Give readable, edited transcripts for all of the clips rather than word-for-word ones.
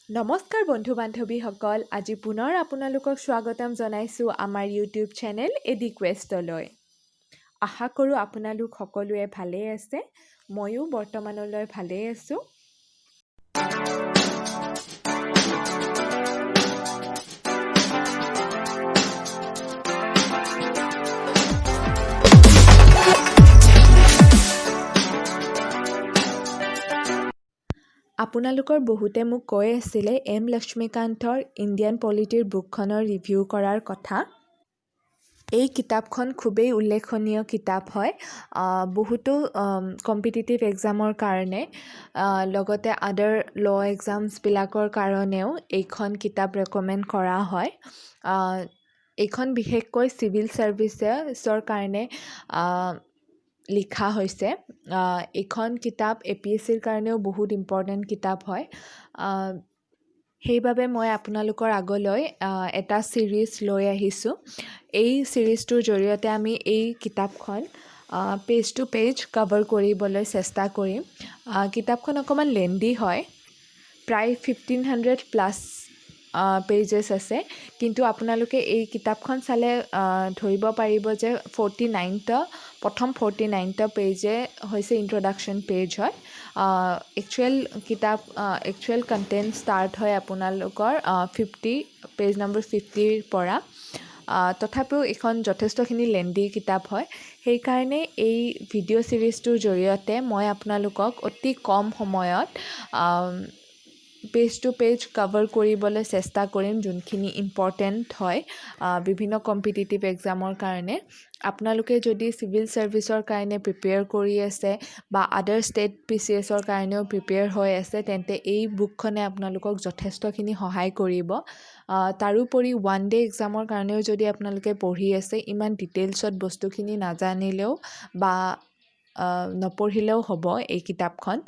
নমস্কাৰ বন্ধু বান্ধৱীসকল, আজি পুনৰ আপোনালোকক স্বাগতম জনাইছোঁ আমাৰ ইউটিউব চেনেল এডিকুৱেষ্টলৈ। আশা কৰোঁ আপোনালোক সকলোৱে ভালেই আছে। ময়ো বৰ্তমানলৈ ভালেই আছোঁ। আপোনালোকৰ বহুতে মোক কৈ আছিলে লক্ষ্মীকান্থৰ ইণ্ডিয়ান পলিটিৰ বুকখনৰ ৰিভিউ কৰাৰ কথা। এই কিতাপখন খুবেই উল্লেখনীয় কিতাপ হয়। বহুতো কম্পিটিটিভ এক্সামৰ কাৰণে লগতে আদাৰ ল' এক্সামছবিলাকৰ কাৰণেও এইখন কিতাপ ৰেকমেণ্ড কৰা হয়। এইখন বিশেষকৈ চিভিল ছাৰ্ভিচেছৰ কাৰণে লিখা হৈছে। এইখন কিতাপ APSCৰ কাৰণেও বহুত ইম্পৰ্টেণ্ট কিতাপ হয়। সেইবাবে মই আপোনালোকৰ আগলৈ এটা ছিৰিজ লৈ আহিছোঁ। এই ছিৰিজটোৰ জৰিয়তে আমি এই কিতাপখন পেজ টু পেজ কভাৰ কৰিবলৈ চেষ্টা কৰিম। কিতাপখন অকণমান লেণ্ডি হয়, প্ৰায় 1500+ পেজেছ আছে, কিন্তু আপোনালোকে এই কিতাপখন চালে ধৰিব পাৰিব যে প্ৰথম 49টা পেজে হৈছে ইন্ট্ৰডাকশ্যন পেজ হয়। একচুৱেল কণ্টেণ্ট ষ্টাৰ্ট হয় আপোনালোকৰ পেজ নম্বৰ 50ৰ পৰা। তথাপিও এইখন যথেষ্টখিনি লেণ্ডি কিতাপ হয়। সেইকাৰণে এই ভিডিঅ' ছিৰিজটোৰ জৰিয়তে মই আপোনালোকক অতি কম সময়ত পেজ টু পেজ কভাৰ কৰিবলৈ চেষ্টা কৰিম, যোনখিনি ইম্পৰ্টেণ্ট হয় বিভিন্ন কম্পিটিটিভ এক্সামৰ কাৰণে। আপোনালোকে যদি চিভিল ছাৰ্ভিচৰ কাৰণে প্ৰিপেয়াৰ কৰি আছে বা আদাৰ ষ্টেট PCSৰ কাৰণেও প্ৰিপেয়াৰ হৈ আছে, তেন্তে এই বুকখনে আপোনালোকক যথেষ্টখিনি সহায় কৰিব। তাৰোপৰি ওৱান ডে এক্সামৰ কাৰণেও যদি আপোনালোকে পঢ়ি আছে, ইমান ডিটেইলছত বস্তুখিনি নাজানিলেও বা নপঢ়িলেও হ'ব। এই কিতাপখন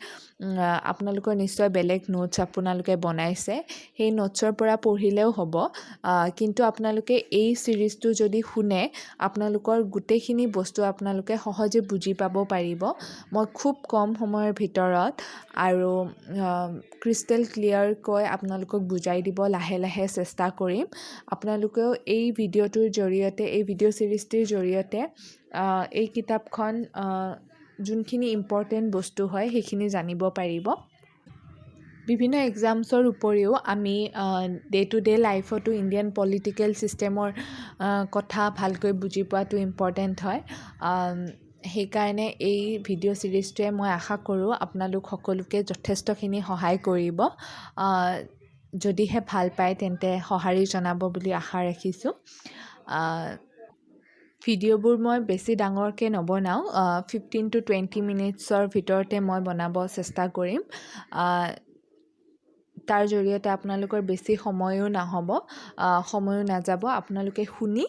আপোনালোকৰ নিশ্চয় বেলেগ নোটছ আপোনালোকে বনাইছে, সেই নোটছৰ পৰা পঢ়িলেও হ'ব। কিন্তু আপোনালোকে এই ছিৰিজটো যদি শুনে, আপোনালোকৰ গোটেইখিনি বস্তু আপোনালোকে সহজে বুজি পাব পাৰিব। মই খুব কম সময়ৰ ভিতৰত আৰু ক্ৰিষ্টেল ক্লিয়াৰকৈ আপোনালোকক বুজাই দিব লাহে লাহে চেষ্টা কৰিম। আপোনালোকেও এই ভিডিঅ' ছিৰিজটিৰ জৰিয়তে এই কিতাপখন যোনখিনি ইম্পৰ্টেণ্ট বস্তু হয় সেইখিনি জানিব পাৰিব। বিভিন্ন এক্সামছৰ উপৰিও আমি ডে টু ডে লাইফতো ইণ্ডিয়ান পলিটিকেল ছিষ্টেমৰ কথা ভালকৈ বুজি পোৱাটো ইম্পৰ্টেণ্ট হয়। সেইকাৰণে এই ভিডিঅ' ছিৰিজটোৱে মই আশা কৰোঁ আপোনালোক সকলোকে যথেষ্টখিনি সহায় কৰিব। যদিহে ভাল পায় তেন্তে সঁহাৰি জনাব বুলি আশা ৰাখিছোঁ। ভিডিঅ'বোৰ মই বেছি ডাঙৰকৈ নবনাওঁ, 15 to 20 মিনিটছৰ ভিতৰতে মই বনাব চেষ্টা কৰিম। তাৰ জৰিয়তে আপোনালোকৰ বেছি সময়ো নাযাব। আপোনালোকে শুনি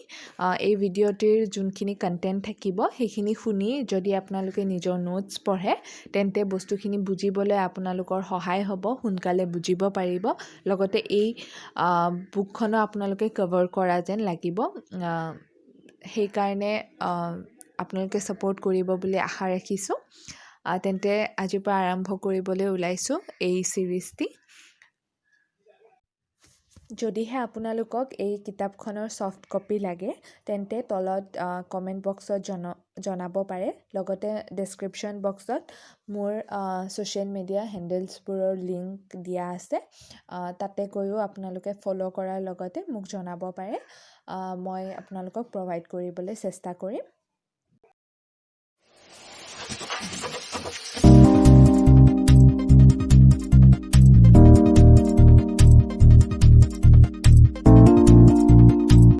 এই ভিডিঅ'টিৰ যোনখিনি কণ্টেণ্ট থাকিব সেইখিনি শুনি যদি আপোনালোকে নিজৰ নোটছ পঢ়ে, তেন্তে বস্তুখিনি বুজিবলৈ আপোনালোকৰ সহায় হ'ব, সোনকালে বুজিব পাৰিব। লগতে এই বুকখনো আপোনালোকে কভাৰ কৰা যেন লাগিব। সেইকাৰণে আপোনালোকে ছাপোৰ্ট কৰিব বুলি আশা ৰাখিছোঁ। তেন্তে আজিৰ পৰা আৰম্ভ কৰিবলৈ ওলাইছোঁ এই ছিৰিজটি। যদিহে আপোনালোকক এই কিতাপখনৰ ছফ্ট কপি লাগে, তেন্তে তলত কমেণ্ট বক্সত জনাব পাৰে। লগতে ডেছক্ৰিপশ্যন বক্সত মোৰ ছ'চিয়েল মিডিয়া হেণ্ডেলছবোৰৰ লিংক দিয়া আছে। তাতে গৈও আপোনালোকে ফ'ল' কৰাৰ লগতে মোক জনাব পাৰে। মই আপোনালোকক প্ৰভাইড কৰিবলৈ চেষ্টা কৰিম।